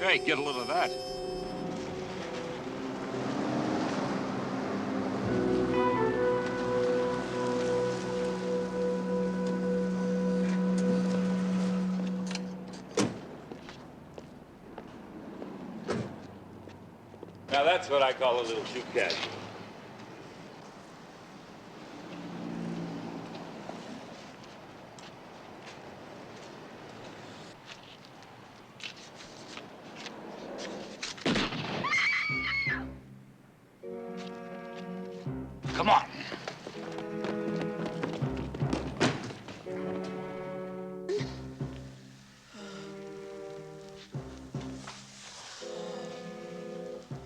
Okay, get a little of that. Now that's what I call a little too casual. Come on.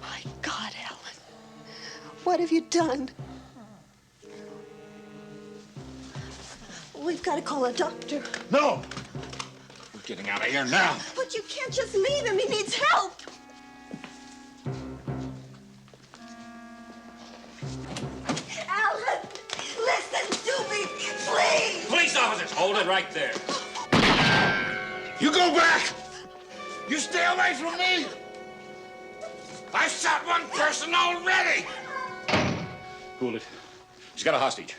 My God, Alan. What have you done? We've got to call a doctor. No! We're getting out of here now. But you can't just leave him. He needs help. Alan, listen to me, please. Police officers, hold it right there. You go back! You stay away from me! I shot one person already! Cool it. He's got a hostage.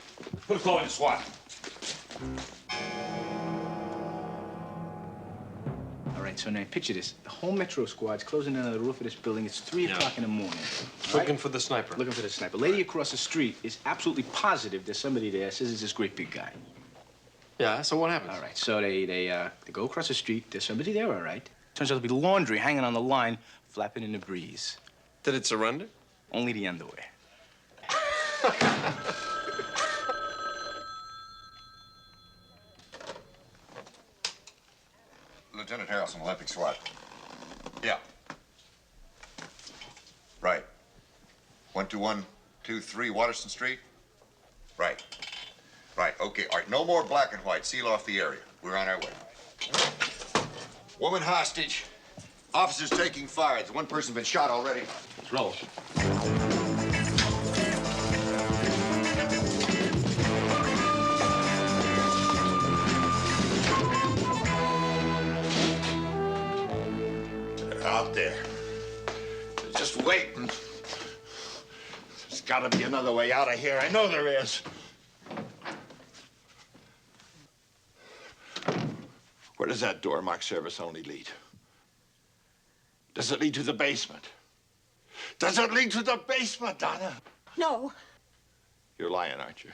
Put a call in to SWAT. All right, so now picture this. The whole Metro squad's closing in on the roof of this building. It's 3 o'clock in the morning. Looking for the sniper. Looking for the sniper. Lady across the street is absolutely positive there's somebody there. Says it's this great big guy. Yeah, so what happens? All right, so they go across the street. There's somebody there, all right. Turns out to be laundry hanging on the line, flapping in the breeze. Did it surrender? Only the underwear. Lieutenant Harrelson, Olympic SWAT. Yeah. Right. 12123 Waterston Street? Right. Right, okay. All right, no more black and white. Seal off the area. We're on our way. Woman hostage. Officers taking fire. There's one person been shot already. Let's roll. They're out there. They're just waiting. There's got to be another way out of here. I know there is. Where does that door marked service only lead? Does it lead to the basement? Does it lead to the basement, Donna? No. You're lying, aren't you?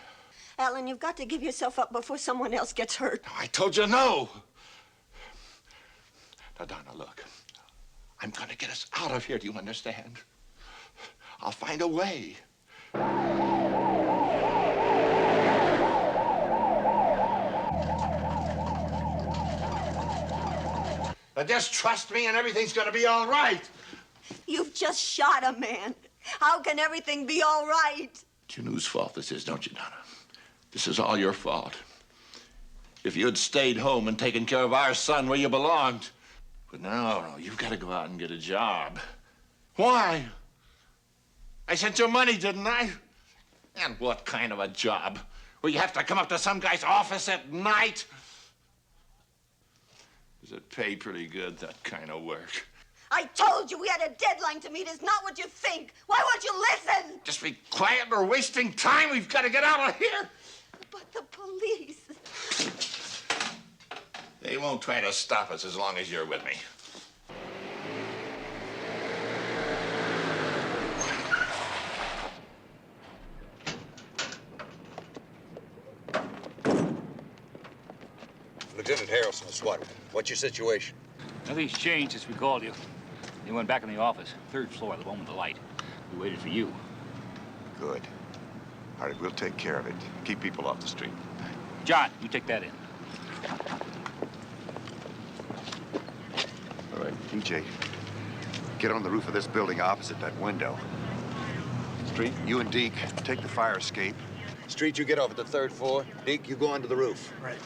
Alan, you've got to give yourself up before someone else gets hurt. I told you no. Now, Donna, look. I'm going to get us out of here, do you understand? I'll find a way. Now, just trust me and everything's going to be all right. You've just shot a man. How can everything be all right? It's your news fault this is, don't you, Donna? This is all your fault. If you had stayed home and taken care of our son where you belonged. But no, you've got to go out and get a job. Why? I sent you money, didn't I? And what kind of a job? Where you have to come up to some guy's office at night? Does it pay pretty good, that kind of work? I told you we had a deadline to meet. It's not what you think. Why won't you listen? Just be quiet. We're wasting time. We've got to get out of here. But the police. They won't try to stop us as long as you're with me. Lieutenant Harrelson of SWAT. What's your situation? Nothing's changed since we called you. You went back in the office, 3rd floor, the one with the light. We waited for you. Good. All right, we'll take care of it. Keep people off the street. John, you take that in. All right, DJ, get on the roof of this building opposite that window. Street, you and Deke take the fire escape. Street, you get off at the 3rd floor. Deke, you go onto the roof. Right.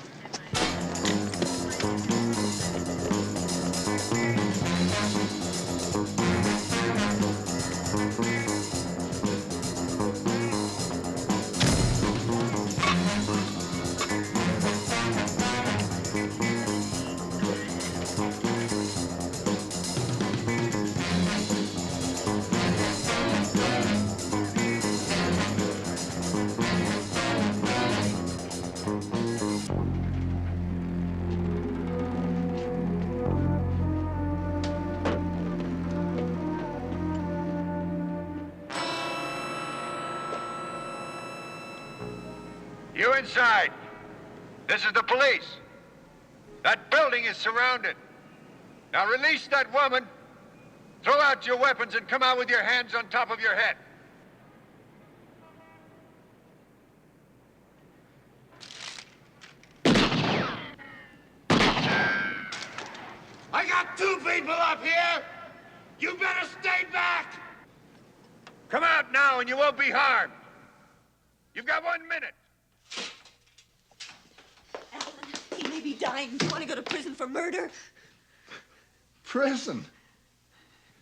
You inside. This is the police. That building is surrounded. Now release that woman. Throw out your weapons and come out with your hands on top of your head. I got 2 people up here. You better stay back. Come out now and you won't be harmed. You've got 1 minute. Alan, he may be dying. Do you want to go to prison for murder? Prison?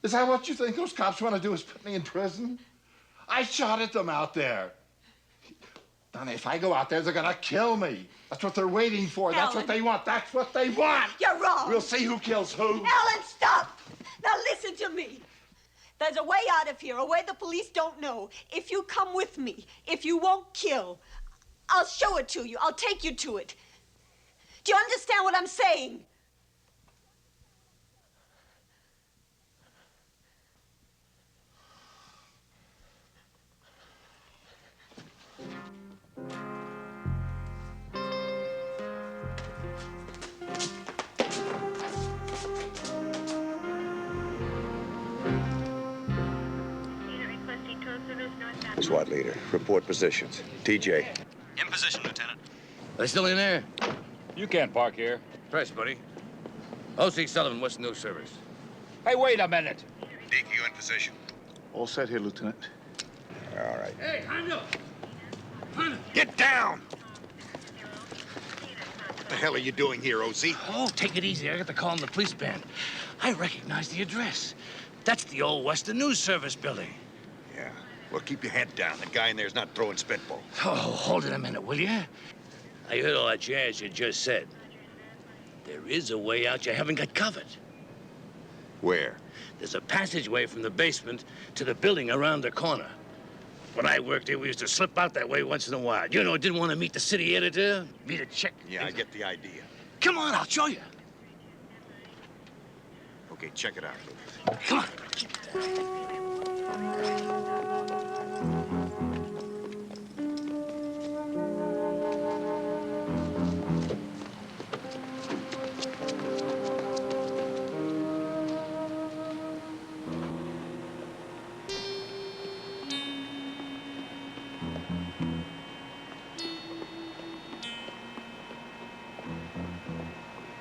Is that what you think those cops want to do, is put me in prison? I shot at them out there. Donna, if I go out there, they're gonna kill me. That's what they're waiting for. That's what they want. That's what they want. You're wrong. We'll see who kills who. Alan, stop! Now listen to me. There's a way out of here, a way the police don't know. If you come with me, if you won't kill, I'll show it to you. I'll take you to it. Do you understand what I'm saying? SWAT leader, report positions. TJ. In position, Lieutenant. Are they still in there? You can't park here. Press, buddy. O.C. Sullivan, Western News Service. Hey, wait a minute. Deke, you in position? All set here, Lieutenant. All right. Hey, Hondo! Hondo! Get down! What the hell are you doing here, OC? Oh, take it easy. I got the call on the police band. I recognize the address. That's the old Western News Service building. Yeah. Well, keep your head down. The guy in there's not throwing spitball. Oh, hold it a minute, will you? I heard all that jazz you just said. There is a way out you haven't got covered. Where? There's a passageway from the basement to the building around the corner. When I worked here, we used to slip out that way once in a while. You know, didn't want to meet the city editor, meet a chick. Yeah, I get the idea. Come on, I'll show you. Okay, check it out, Luca. Come on.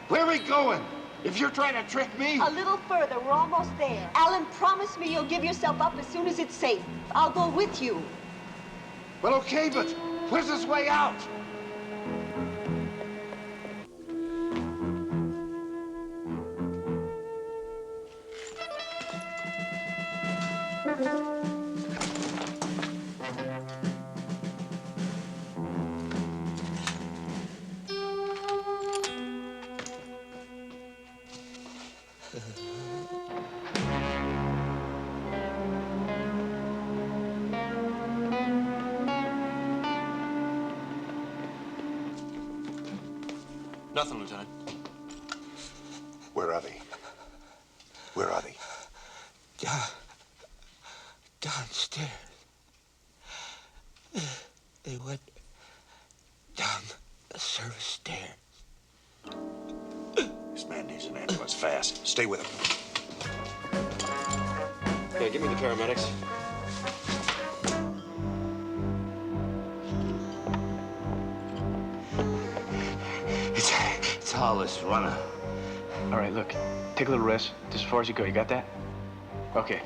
Where are we going? If you're trying to trick me... A little further. We're almost there. Alan, promise me you'll give yourself up as soon as it's safe. I'll go with you. Well, okay, but where's this way out? Nothing, Lieutenant. Where are they? Where are they? Downstairs. They went down the service stairs. This man needs an ambulance fast. Stay with him. Yeah, give me the paramedics. It's all this runner. All right, look. Take a little rest. Just as far as you go. You got that? Okay.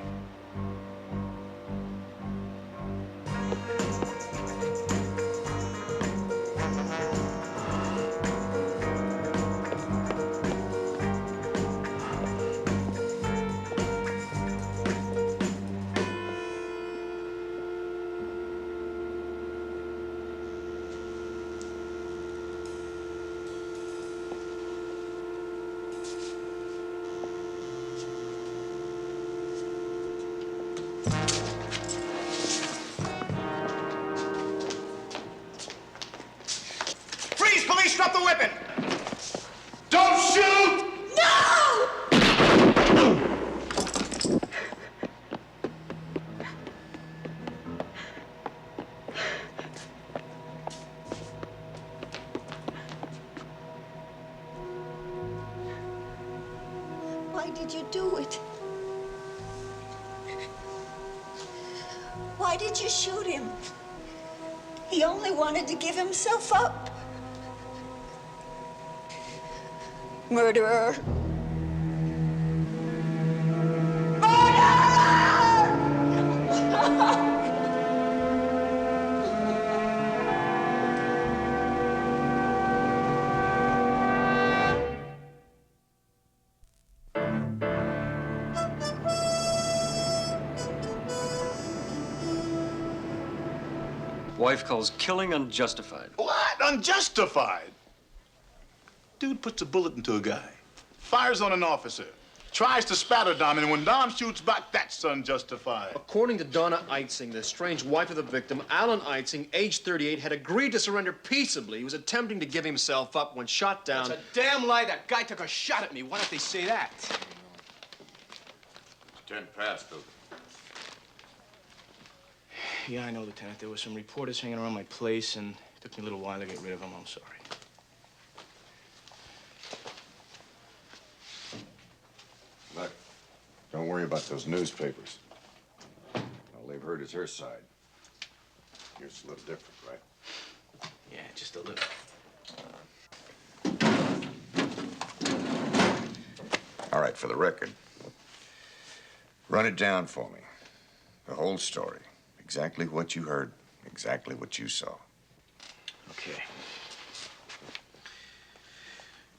Why did you do it? Why did you shoot him? He only wanted to give himself up. Murderer. Wife calls killing unjustified. What? Unjustified? Dude puts a bullet into a guy, fires on an officer, tries to spatter Dom, and when Dom shoots back, that's unjustified. According to Donna Eitzing, the estranged wife of the victim, Alan Eitzing, age 38, had agreed to surrender peaceably. He was attempting to give himself up when shot down. That's a damn lie. That guy took a shot at me. Why don't they say that? 10 past, Luca. Yeah, I know, Lieutenant. There were some reporters hanging around my place, and it took me a little while to get rid of them. I'm sorry. Look, don't worry about those newspapers. All they've heard is her side. Yours is a little different, right? Yeah, just a little. All right, for the record, run it down for me. The whole story. Exactly what you heard, exactly what you saw. Okay.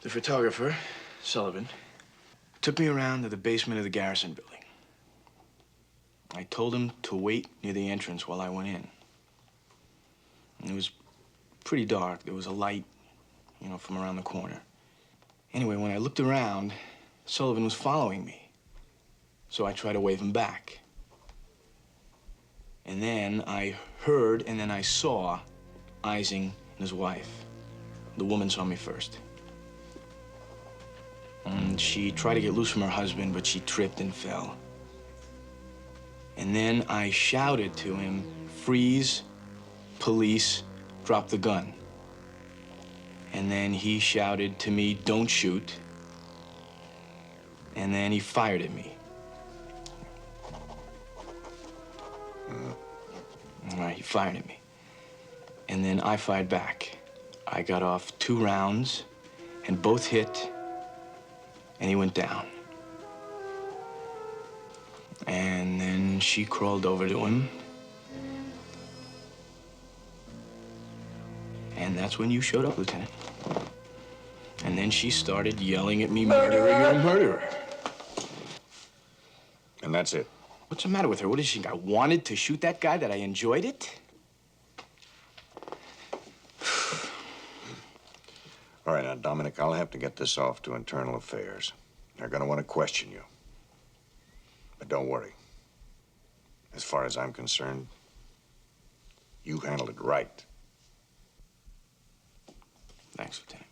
The photographer, Sullivan, took me around to the basement of the Garrison building. I told him to wait near the entrance while I went in. And it was pretty dark. There was a light, you know, from around the corner. Anyway, when I looked around, Sullivan was following me. So I tried to wave him back. And then I heard and then I saw Eising and his wife. The woman saw me first. And she tried to get loose from her husband, but she tripped and fell. And then I shouted to him, "Freeze, police, drop the gun." And then he shouted to me, "Don't shoot." And then he fired at me. All right, he fired at me. And then I fired back. I got off 2 rounds, and both hit, and he went down. And then she crawled over to him. And that's when you showed up, Lieutenant. And then she started yelling at me, "Murderer, you're a murderer." And that's it. What's the matter with her? What did she think? I wanted to shoot that guy, that I enjoyed it? All right, now, Dominic, I'll have to get this off to Internal Affairs. They're gonna want to question you. But don't worry. As far as I'm concerned, you handled it right. Thanks, Lieutenant.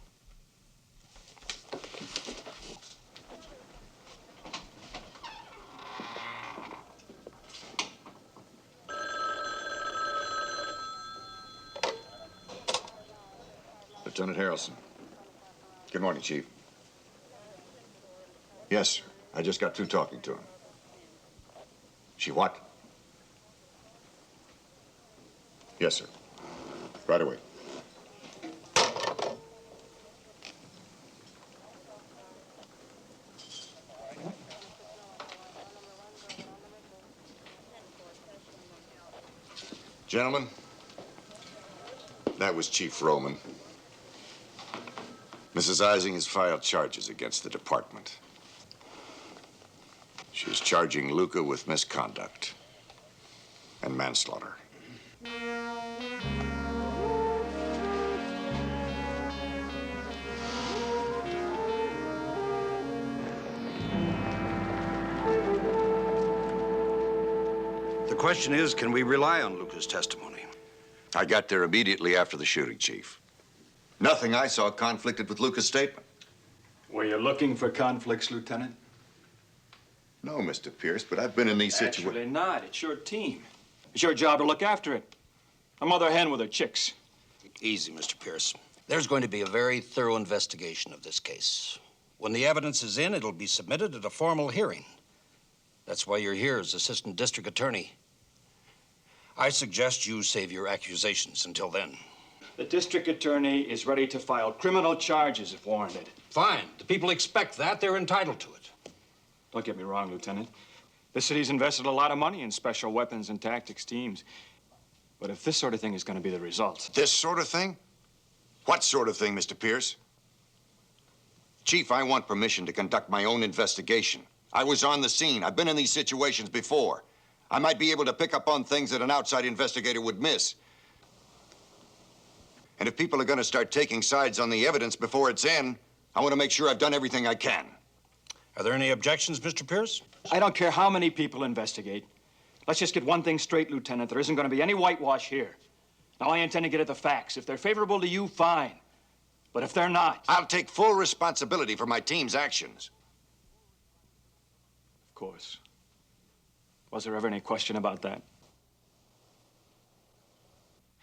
Lieutenant Harrelson. Good morning, Chief. Yes, sir. I just got through talking to him. She what? Yes, sir. Right away. Gentlemen, that was Chief Roman. Mrs. Eising has filed charges against the department. She's charging Luca with misconduct and manslaughter. The question is, can we rely on Luca's testimony? I got there immediately after the shooting, Chief. Nothing I saw conflicted with Luca's statement. Were you looking for conflicts, Lieutenant? No, Mr. Pierce, but I've been in these situations. Actually not. It's your team. It's your job to look after it. A mother hen with her chicks. Easy, Mr. Pierce. There's going to be a very thorough investigation of this case. When the evidence is in, it'll be submitted at a formal hearing. That's why you're here as Assistant District Attorney. I suggest you save your accusations until then. The district attorney is ready to file criminal charges if warranted. Fine. The people expect that. They're entitled to it. Don't get me wrong, Lieutenant. The city's invested a lot of money in special weapons and tactics teams. But if this sort of thing is going to be the result... This sort of thing? What sort of thing, Mr. Pierce? Chief, I want permission to conduct my own investigation. I was on the scene. I've been in these situations before. I might be able to pick up on things that an outside investigator would miss. And if people are going to start taking sides on the evidence before it's in, I want to make sure I've done everything I can. Are there any objections, Mr. Pierce? I don't care how many people investigate. Let's just get one thing straight, Lieutenant. There isn't going to be any whitewash here. Now, I intend to get at the facts. If they're favorable to you, fine. But if they're not... I'll take full responsibility for my team's actions. Of course. Was there ever any question about that?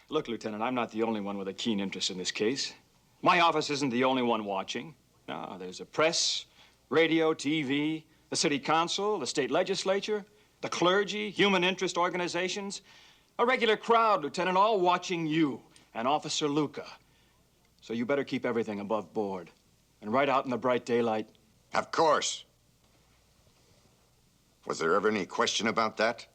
Look, Lieutenant, I'm not the only one with a keen interest in this case. My office isn't the only one watching. No, there's a press, radio, TV, the city council, the state legislature, the clergy, human interest organizations. A regular crowd, Lieutenant, all watching you and Officer Luca. So you better keep everything above board and right out in the bright daylight. Of course. Was there ever any question about that?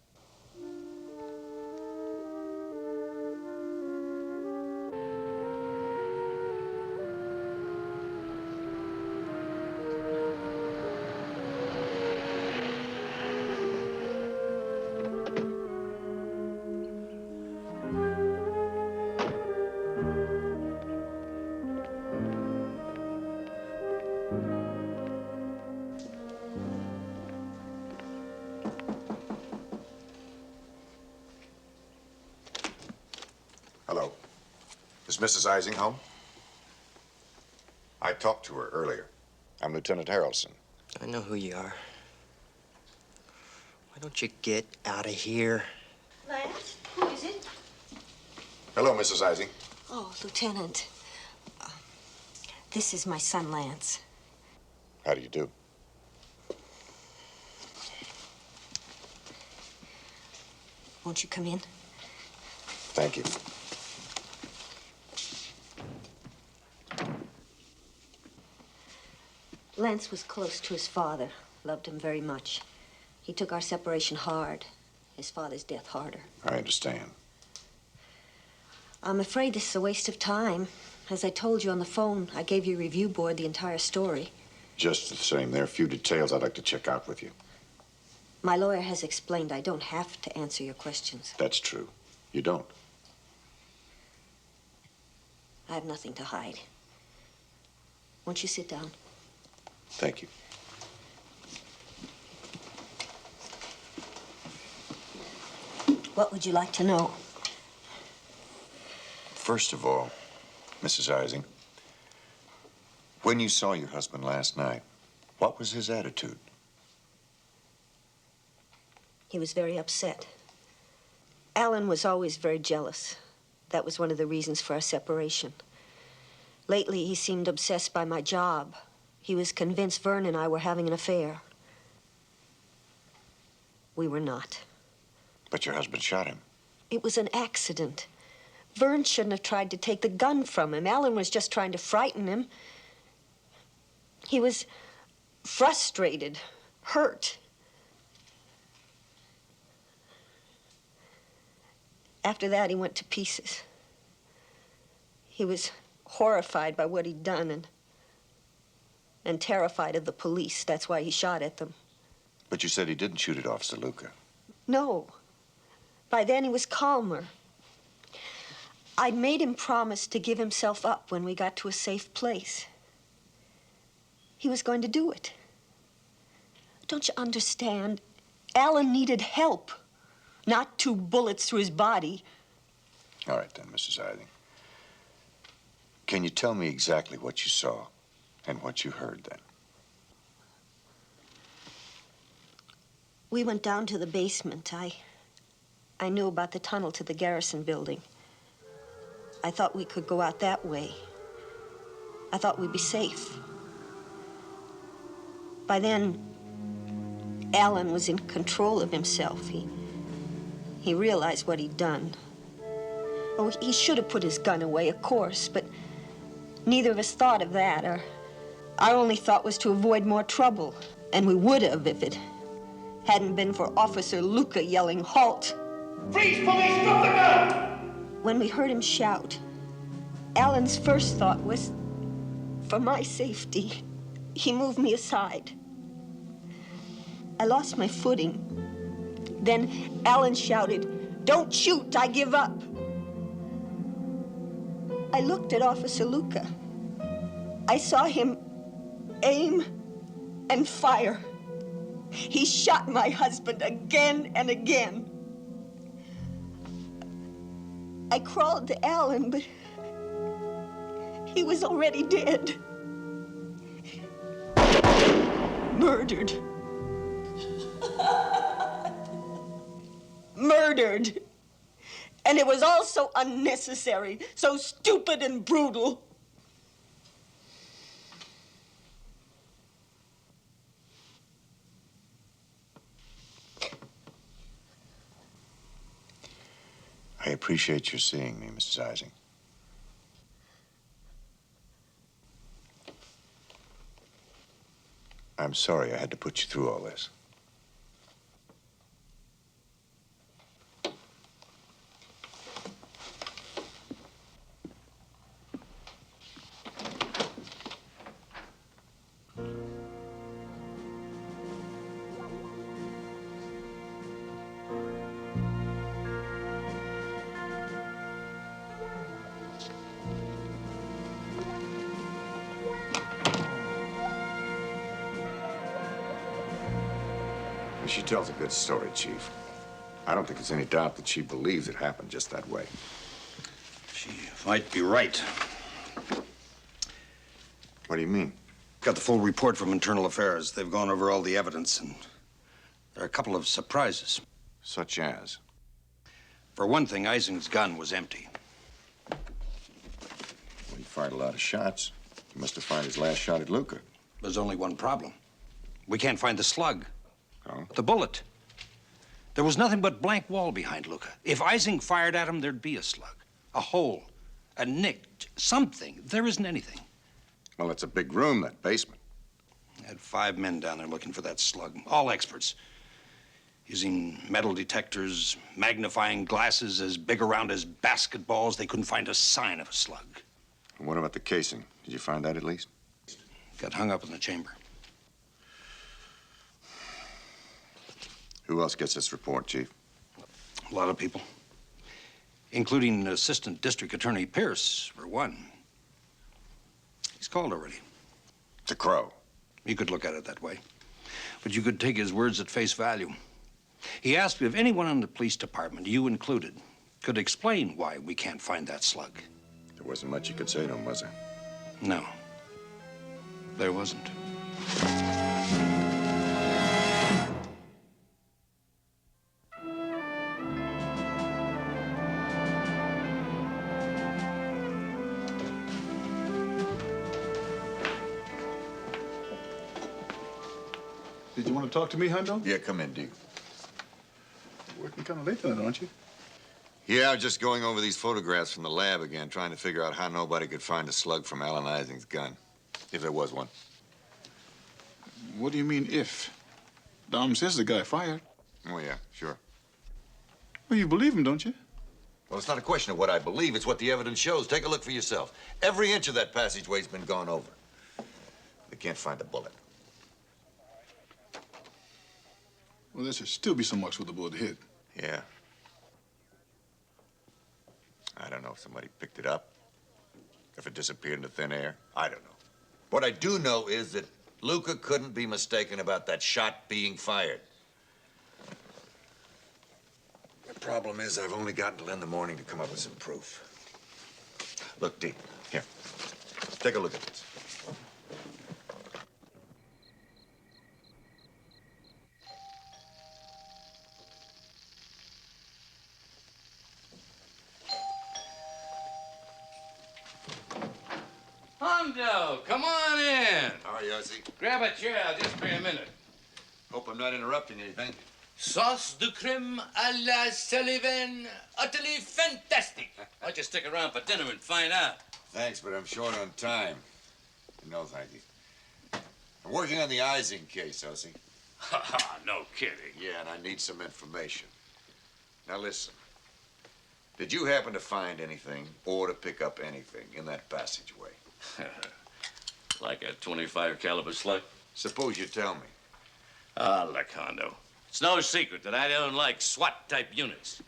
Hello. Is Mrs. Ising home? I talked to her earlier. I'm Lieutenant Harrelson. I know who you are. Why don't you get out of here? Lance, who is it? Hello, Mrs. Ising. Oh, Lieutenant. This is my son, Lance. How do you do? Won't you come in? Thank you. Lance was close to his father, loved him very much. He took our separation hard, his father's death harder. I understand. I'm afraid this is a waste of time. As I told you on the phone, I gave your review board the entire story. Just the same, there are a few details I'd like to check out with you. My lawyer has explained I don't have to answer your questions. That's true. You don't. I have nothing to hide. Won't you sit down? Thank you. What would you like to know? First of all, Mrs. Ising, when you saw your husband last night, what was his attitude? He was very upset. Alan was always very jealous. That was one of the reasons for our separation. Lately, he seemed obsessed by my job. He was convinced Vern and I were having an affair. We were not. But your husband shot him. It was an accident. Vern shouldn't have tried to take the gun from him. Alan was just trying to frighten him. He was frustrated, hurt. After that, he went to pieces. He was horrified by what he'd done and terrified of the police. That's why he shot at them. But you said he didn't shoot at Officer Luca. No. By then, he was calmer. I'd made him promise to give himself up when we got to a safe place. He was going to do it. Don't you understand? Alan needed help, not 2 bullets through his body. All right, then, Mrs. Ising. Can you tell me exactly what you saw and what you heard then? We went down to the basement. I knew about the tunnel to the Garrison building. I thought we could go out that way. I thought we'd be safe. By then, Alan was in control of himself. He realized what he'd done. Oh, he should have put his gun away, of course, but neither of us thought of that. Our only thought was to avoid more trouble, and we would have if it hadn't been for Officer Luca yelling, "Halt! Freeze, police, drop the gun!" When we heard him shout, Alan's first thought was, for my safety. He moved me aside. I lost my footing. Then Alan shouted, "Don't shoot, I give up." I looked at Officer Luca. I saw him aim and fire. He shot my husband again and again. I crawled to Alan, but he was already dead. Murdered. Murdered. And it was all so unnecessary, so stupid and brutal. I appreciate your seeing me, Mrs. Ising. I'm sorry I had to put you through all this. She tells a good story, Chief. I don't think there's any doubt that she believes it happened just that way. She might be right. What do you mean? Got the full report from Internal Affairs. They've gone over all the evidence, and there are a couple of surprises. Such as? For one thing, Ising's gun was empty. Well, he fired a lot of shots. He must have fired his last shot at Luca. There's only one problem. We can't find the slug. Oh? The bullet. There was nothing but blank wall behind Luca. If Ising fired at him, there'd be a slug, a hole, a nick, something. There isn't anything. Well, it's a big room, that basement. I had 5 men down there looking for that slug, all experts. Using metal detectors, magnifying glasses as big around as basketballs, they couldn't find a sign of a slug. And what about the casing? Did you find that at least? Got hung up in the chamber. Who else gets this report, Chief? A lot of people, including Assistant District Attorney Pierce, for one. He's called already. It's a crow. You could look at it that way, but you could take his words at face value. He asked if anyone in the police department, you included, could explain why we can't find that slug. There wasn't much you could say to him, was there? No, there wasn't. Did you want to talk to me, Hundo? Yeah, come in, Deke. You're working kind of late tonight, aren't you? Yeah, I was just going over these photographs from the lab again, trying to figure out how nobody could find a slug from Alan Ising's gun, if there was one. What do you mean, if? Dom says the guy fired. Oh, yeah, sure. Well, you believe him, don't you? Well, it's not a question of what I believe. It's what the evidence shows. Take a look for yourself. Every inch of that passageway's been gone over. They can't find a bullet. Well, there should still be some marks where the bullet hit. Yeah. I don't know if somebody picked it up, if it disappeared into thin air. I don't know. What I do know is that Luca couldn't be mistaken about that shot being fired. The problem is I've only got until in the morning to come up with some proof. Look, Deke, here. Take a look at this. Hondo, come on in. How are you, Ozzy? Grab a chair, I'll just be a minute. Hope I'm not interrupting anything. Sauce de creme à la Sullivan, utterly fantastic. Why don't you stick around for dinner and find out? Thanks, but I'm short on time. No, thank you. I'm working on the Ising case, Ozzy. No kidding. Yeah, and I need some information. Now, listen. Did you happen to find anything or to pick up anything in that passageway? Like a 25 caliber slug? Suppose you tell me. Look, Hondo. It's no secret that I don't like SWAT-type units.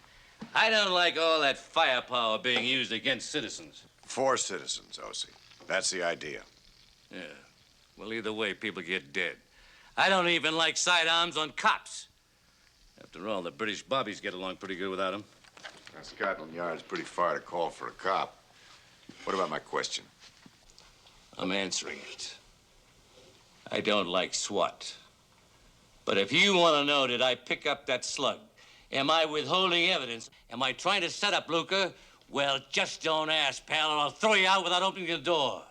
I don't like all that firepower being used against citizens. For citizens, Ozzy. That's the idea. Yeah. Well, either way, people get dead. I don't even like sidearms on cops. After all, the British bobbies get along pretty good without them. Now, Scotland Yard's pretty far to call for a cop. What about my question? I'm answering it. I don't like SWAT. But if you want to know, did I pick up that slug? Am I withholding evidence? Am I trying to set up Luca? Well, just don't ask, pal, or I'll throw you out without opening the door.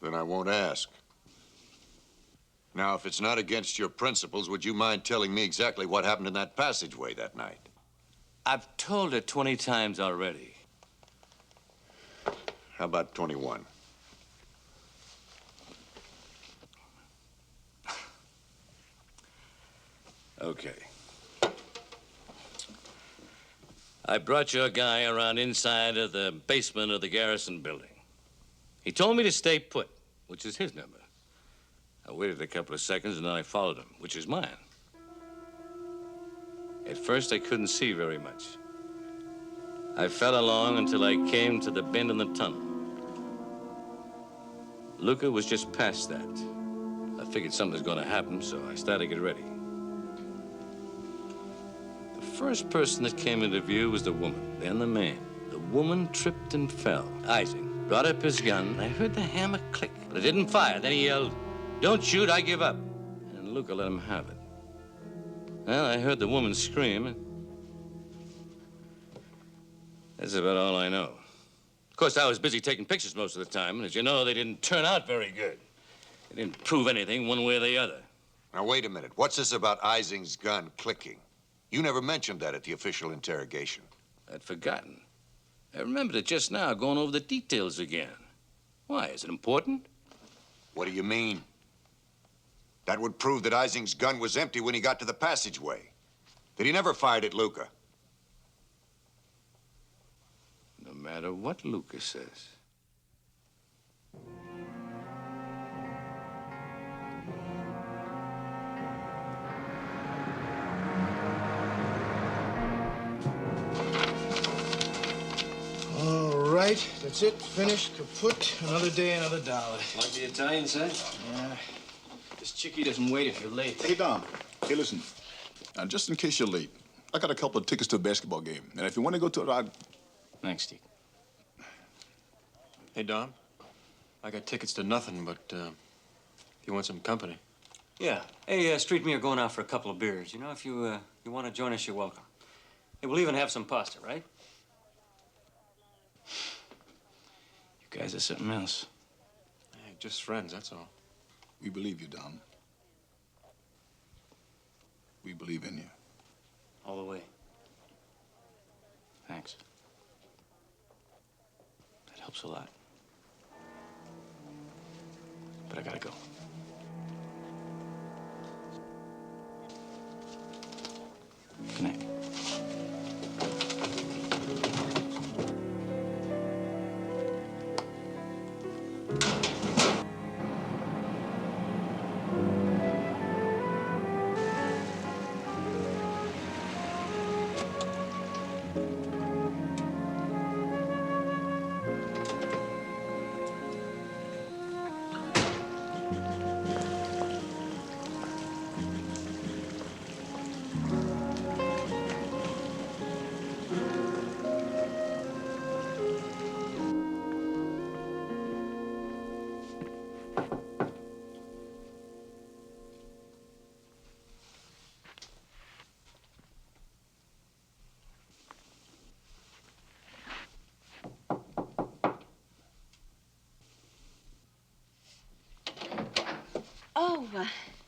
Then I won't ask. Now, if it's not against your principles, would you mind telling me exactly what happened in that passageway that night? I've told it 20 times already. How about 21? Okay. I brought your guy around inside of the basement of the Garrison building. He told me to stay put, which is his number. I waited a couple of seconds and then I followed him, which is mine. At first, I couldn't see very much. I fell along until I came to the bend in the tunnel. Luca was just past that. I figured something was going to happen, so I started to get ready. The first person that came into view was the woman, then the man. The woman tripped and fell. Ising brought up his gun. I heard the hammer click, but it didn't fire. Then he yelled, "Don't shoot, I give up." And Luca let him have it. Well, I heard the woman scream, and that's about all I know. Of course, I was busy taking pictures most of the time, and as you know, they didn't turn out very good. They didn't prove anything one way or the other. Now, wait a minute. What's this about Ising's gun clicking? You never mentioned that at the official interrogation. I'd forgotten. I remembered it just now, going over the details again. Why, is it important? What do you mean? That would prove that Ising's gun was empty when he got to the passageway. That he never fired at Luca. No matter what Luca says. All right, that's it. Finished, kaput. Another day, another dollar. Like the Italians say? Yeah. This chickie doesn't wait if you're late. Hey, Dom. Hey, listen. Just in case you're late, I got a couple of tickets to a basketball game. And if you want to go to it, Thanks, Steve. Hey, Dom. I got tickets to nothing, but if you want some company. Yeah. Hey, Street and me are going out for a couple of beers. You know, if you want to join us, you're welcome. Hey, we'll even have some pasta, right? You guys are something else. Hey, just friends, that's all. we believe you, Dom. We believe in you. All the way. Thanks. That helps a lot. But I gotta go. Good night.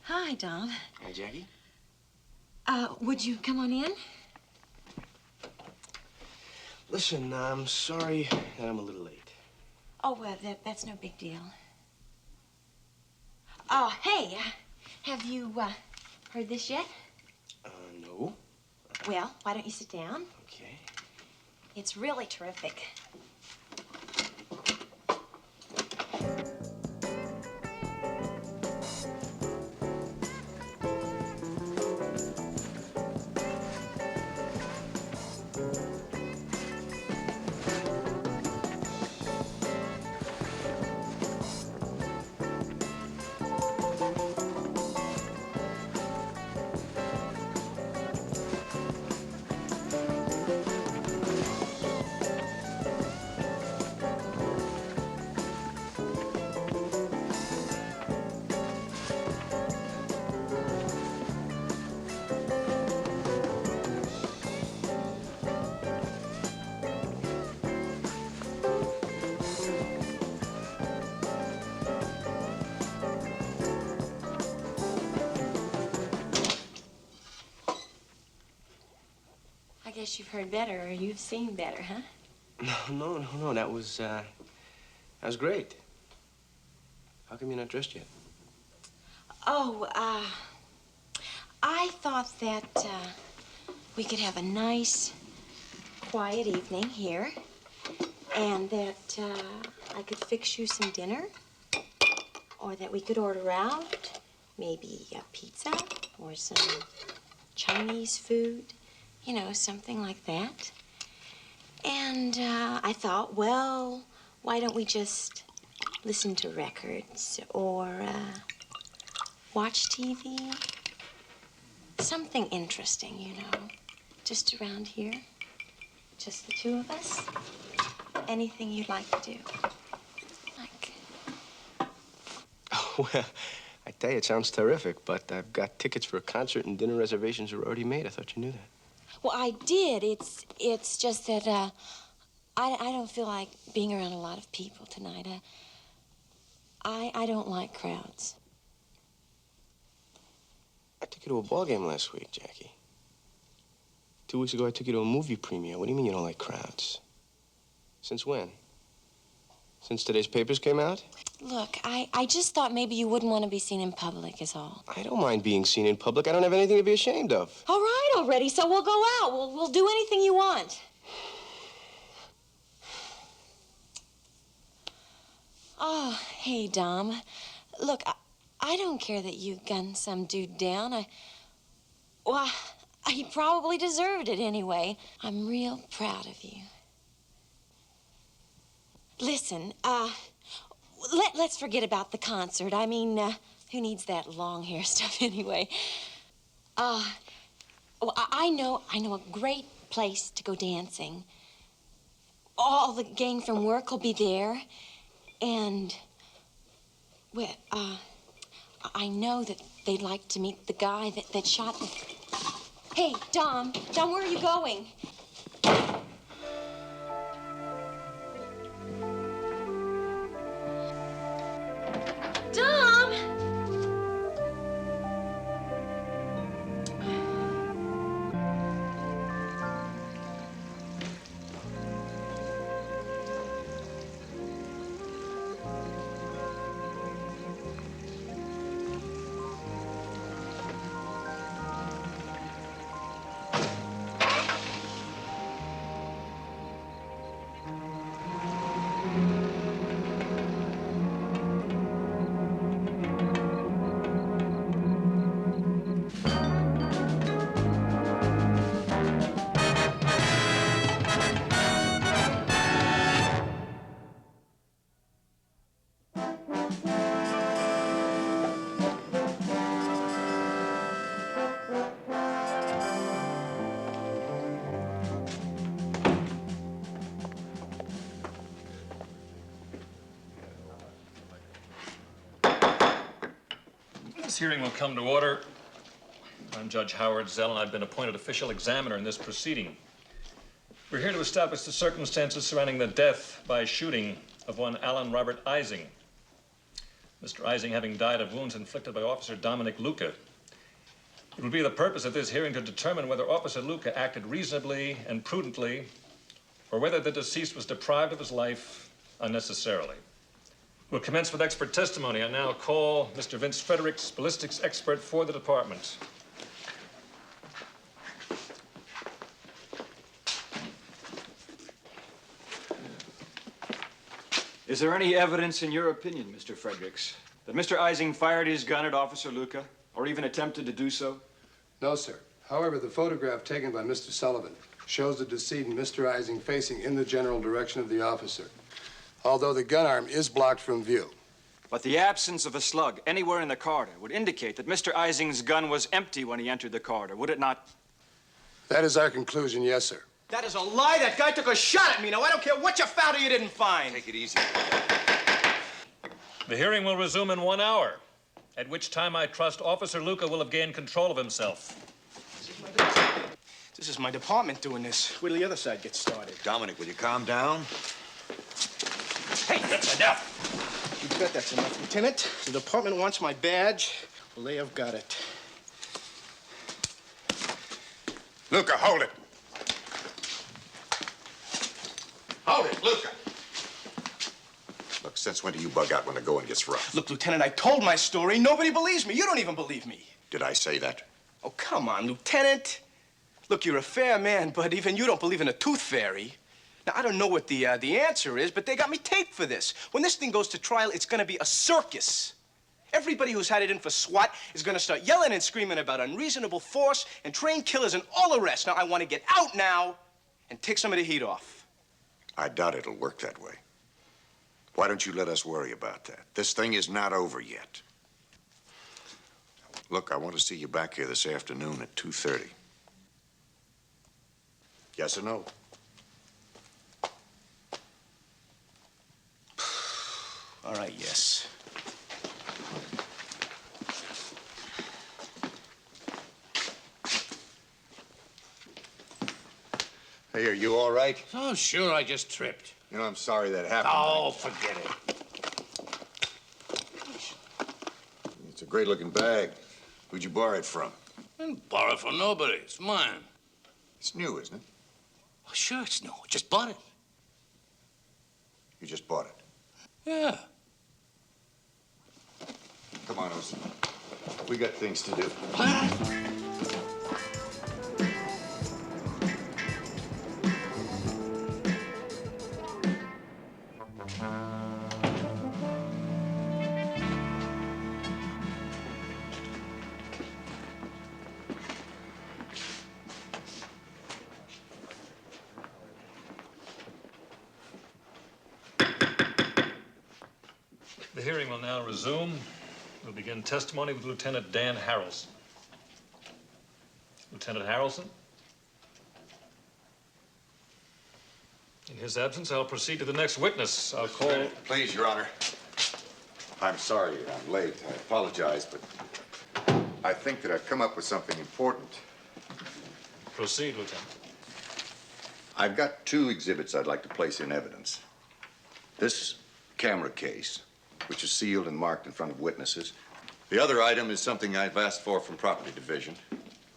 Hi, Dom. Hi, Jackie. Would you come on in? Listen, I'm sorry that I'm a little late. Oh, well, that's no big deal. Oh, hey, have you, heard this yet? No. Well, why don't you sit down? Okay. It's really terrific. I guess you've heard better, or you've seen better, huh? No. That was great. How come you're not dressed yet? Oh, I thought that, we could have a nice, quiet evening here, and that, I could fix you some dinner, or that we could order out, maybe a pizza, or some Chinese food. You know, something like that. And I thought, well, why don't we just listen to records or watch TV? Something interesting, you know, just around here. Just the two of us. Anything you'd like to do. Like. Oh, well, I tell you, it sounds terrific, but I've got tickets for a concert and dinner reservations are already made. I thought you knew that. Well, I did. It's just that I don't feel like being around a lot of people tonight. I don't like crowds. I took you to a ball game last week, Jackie. 2 weeks ago, I took you to a movie premiere. What do you mean you don't like crowds? Since when? Since today's papers came out? Look, I just thought maybe you wouldn't want to be seen in public is all. I don't mind being seen in public. I don't have anything to be ashamed of. All right already, so we'll go out. We'll do anything you want. Oh, hey, Dom. Look, I don't care that you gunned some dude down. Well, he probably deserved it anyway. I'm real proud of you. Listen, let's forget about the concert. I mean, who needs that long hair stuff anyway? Well, I know a great place to go dancing. All the gang from work will be there. And, well, I know that they'd like to meet the guy that shot them. Hey, Dom, where are you going? Dom! This hearing will come to order. I'm Judge Howard Zell, and I've been appointed official examiner in this proceeding. We're here to establish the circumstances surrounding the death by shooting of one Alan Robert Ising. Mr. Ising having died of wounds inflicted by Officer Dominic Luca. It will be the purpose of this hearing to determine whether Officer Luca acted reasonably and prudently, or whether the deceased was deprived of his life unnecessarily. We'll commence with expert testimony. I now call Mr. Vince Fredericks, ballistics expert for the department. Is there any evidence, in your opinion, Mr. Fredericks, that Mr. Ising fired his gun at Officer Luca, or even attempted to do so? No, sir. However, the photograph taken by Mr. Sullivan shows the decedent, Mr. Ising, facing in the general direction of the officer, although the gun arm is blocked from view. But the absence of a slug anywhere in the corridor would indicate that Mr. Ising's gun was empty when he entered the corridor, would it not? That is our conclusion, yes, sir. That is a lie. That guy took a shot at me. Now, I don't care what you found or you didn't find. Take it easy. The hearing will resume in 1 hour, at which time I trust Officer Luca will have gained control of himself. This is my department doing this. Wait till the other side gets started. Dominic, will you calm down? Hey, that's enough. You bet that's enough, Lieutenant. The department wants my badge. Well, they have got it. Luca, hold it. Hold it, Luca. Look, since when do you bug out when the going gets rough? Look, Lieutenant, I told my story. Nobody believes me. You don't even believe me. Did I say that? Oh, come on, Lieutenant. Look, you're a fair man, but even you don't believe in a tooth fairy. Now, I don't know what the answer is, but they got me taped for this. When this thing goes to trial, it's gonna be a circus. Everybody who's had it in for SWAT is gonna start yelling and screaming about unreasonable force and trained killers and all the rest. Now, I want to get out now and take some of the heat off. I doubt it'll work that way. Why don't you let us worry about that? This thing is not over yet. Look, I want to see you back here this afternoon at 2:30. Yes or no? All right, yes. Hey, are you all right? Oh, sure, I just tripped. You know, I'm sorry that happened. Oh, forget it. It's a great-looking bag. Who'd you borrow it from? I didn't borrow it from nobody. It's mine. It's new, isn't it? Oh, sure, it's new. Just bought it. You just bought it. Yeah. Come on, Osa. We got things to do. The hearing will now resume. We'll begin testimony with Lieutenant Dan Harrelson. Lieutenant Harrelson? In his absence, I'll proceed to the next witness. I'll call... Please, Your Honor. I'm sorry I'm late. I apologize, but I think that I've come up with something important. Proceed, Lieutenant. I've got 2 exhibits I'd like to place in evidence. This camera case, which is sealed and marked in front of witnesses. The other item is something I've asked for from Property Division.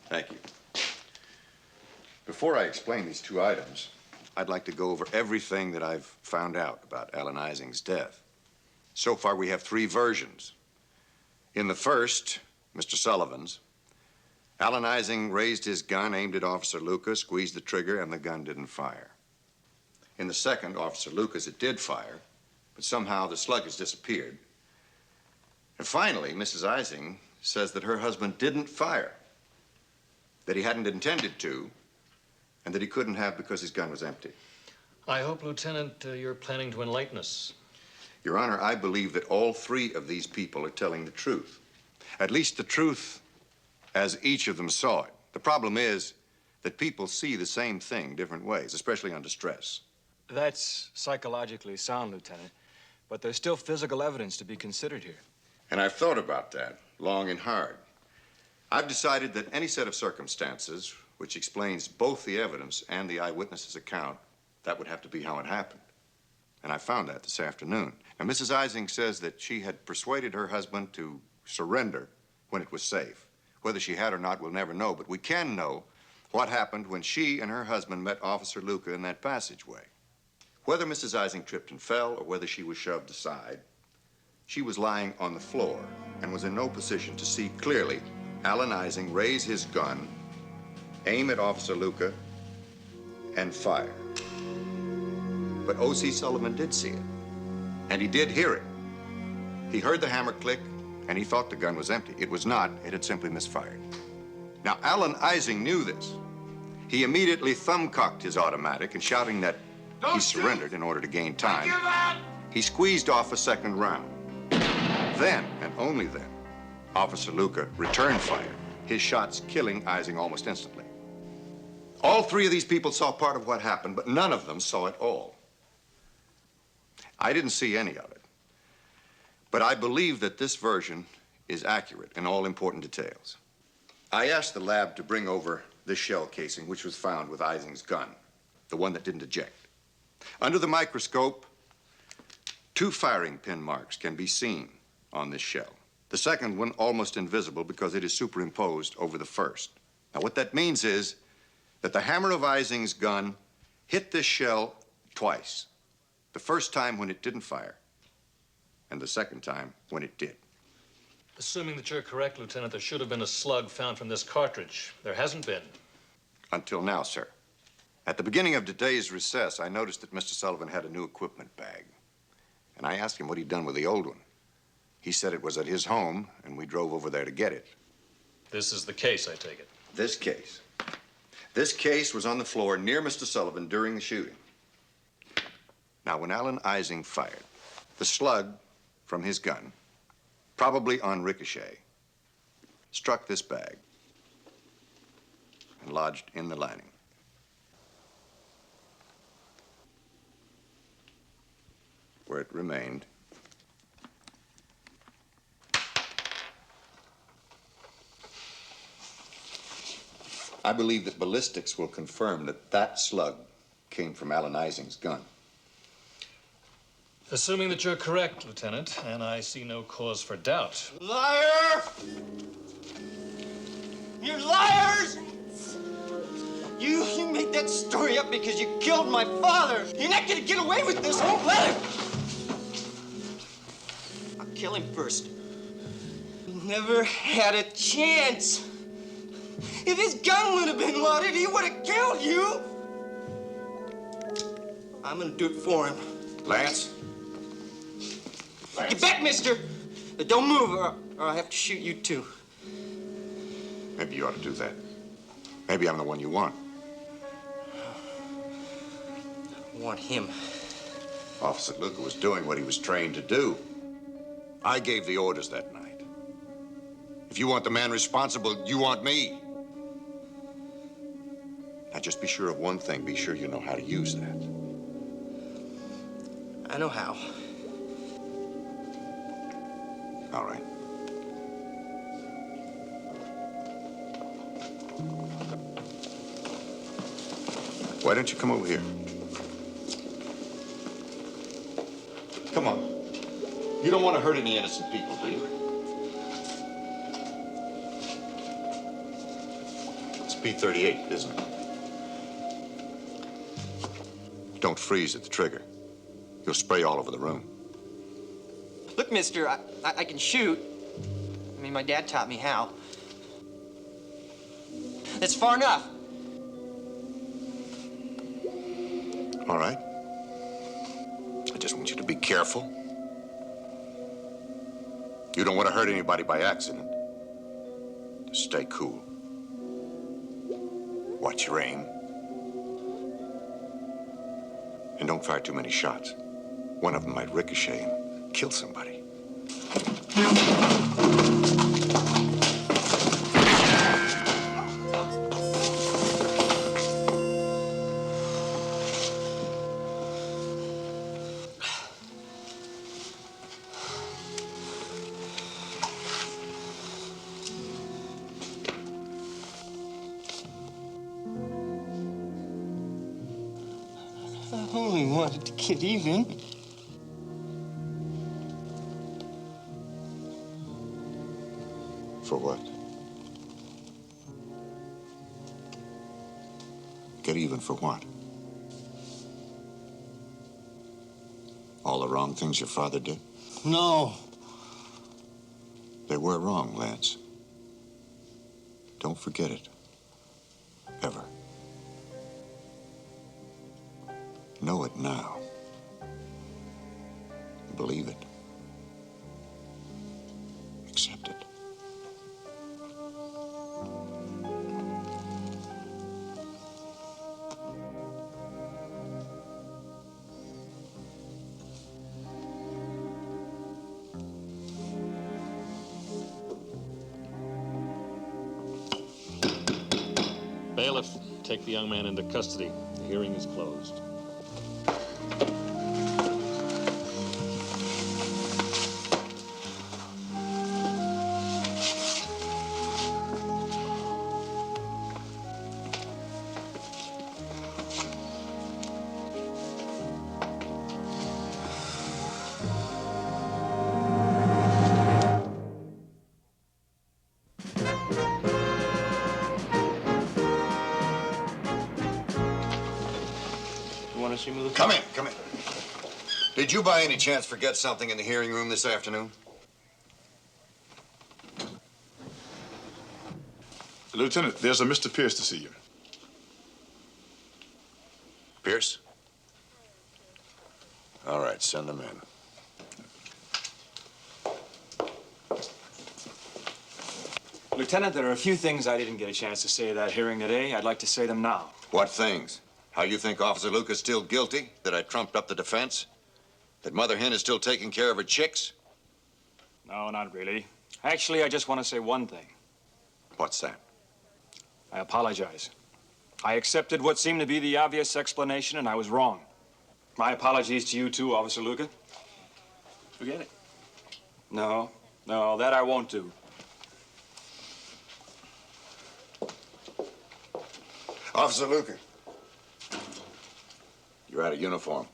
Thank you. Before I explain these 2 items, I'd like to go over everything that I've found out about Alan Ising's death. So far, we have 3 versions. In the first, Mr. Sullivan's, Alan Ising raised his gun, aimed at Officer Luca, squeezed the trigger, and the gun didn't fire. In the second, Officer Luca's, it did fire, but somehow the slug has disappeared. And finally, Mrs. Ising says that her husband didn't fire, that he hadn't intended to, and that he couldn't have because his gun was empty. I hope, Lieutenant, you're planning to enlighten us. Your Honor, I believe that all 3 of these people are telling the truth. At least the truth as each of them saw it. The problem is that people see the same thing different ways, especially under stress. That's psychologically sound, Lieutenant. But there's still physical evidence to be considered here. And I've thought about that long and hard. I've decided that any set of circumstances which explains both the evidence and the eyewitness's account, that would have to be how it happened. And I found that this afternoon. Now, Mrs. Ising says that she had persuaded her husband to surrender when it was safe. Whether she had or not, we'll never know, but we can know what happened when she and her husband met Officer Luca in that passageway. Whether Mrs. Ising tripped and fell or whether she was shoved aside, she was lying on the floor and was in no position to see clearly Alan Ising raise his gun, aim at Officer Luca, and fire. But O.C. Sullivan did see it, and he did hear it. He heard the hammer click, and he thought the gun was empty. It was not. It had simply misfired. Now, Alan Ising knew this. He immediately thumb-cocked his automatic, and shouting that he surrendered in order to gain time, he squeezed off a second round. Then, and only then, Officer Luca returned fire, his shots killing Ising almost instantly. All three of these people saw part of what happened, but none of them saw it all. I didn't see any of it. But I believe that this version is accurate in all important details. I asked the lab to bring over this shell casing, which was found with Ising's gun, the one that didn't eject. Under the microscope, 2 firing pin marks can be seen on this shell. The second one almost invisible because it is superimposed over the first. Now, what that means is that the hammer of Ising's gun hit this shell twice. The first time when it didn't fire, and the second time when it did. Assuming that you're correct, Lieutenant, there should have been a slug found from this cartridge. There hasn't been. Until now, sir. At the beginning of today's recess, I noticed that Mr. Sullivan had a new equipment bag. And I asked him what he'd done with the old one. He said it was at his home, and we drove over there to get it. This is the case, I take it. This case. This case was on the floor near Mr. Sullivan during the shooting. Now, when Alan Ising fired, the slug from his gun, probably on ricochet, struck this bag and lodged in the lining. Where it remained I believe that ballistics will confirm that that slug came from Alan Ising's gun. Assuming that you're correct, Lieutenant, and I see no cause for doubt. Liar! You're liars! You made that story up because you killed my father. You're not gonna get away with this. I won't let him. I'll kill him first. He never had a chance. If his gun would have been loaded, he would have killed you. I'm gonna do it for him. Lance? Get back, mister! Don't move, or I'll have to shoot you, too. Maybe you ought to do that. Maybe I'm the one you want. I want him. Officer Luca was doing what he was trained to do. I gave the orders that night. If you want the man responsible, you want me. Now, just be sure of one thing. Be sure you know how to use that. I know how. All right. Why don't you come over here? Come on. You don't want to hurt any innocent people, do you? It's P-38, isn't it? Don't freeze at the trigger. You'll spray all over the room. Look, mister, I can shoot. I mean, my dad taught me how. That's far enough. All right. I just want you to be careful. You don't want to hurt anybody by accident. Just stay cool. Watch your aim. And don't fire too many shots. One of them might ricochet and kill somebody. I only wanted to get even. For what? Get even for what? All the wrong things your father did? No. They were wrong, Lance. Don't forget it. Ever. Know it now. Believe it. Accept it. Bailiff, take the young man into custody. The hearing is closed. Come in, come in. Did you by any chance forget something in the hearing room this afternoon? Lieutenant, there's a Mr. Pierce to see you. Pierce? All right, send him in. Lieutenant, there are a few things I didn't get a chance to say at that hearing today. I'd like to say them now. What things? How you think Officer Luca's still guilty? That I trumped up the defense? That Mother Hen is still taking care of her chicks? No, not really. Actually, I just want to say one thing. What's that? I apologize. I accepted what seemed to be the obvious explanation, and I was wrong. My apologies to you, too, Officer Luca. Forget it. No, that I won't do. Officer Luca. You're out of uniform.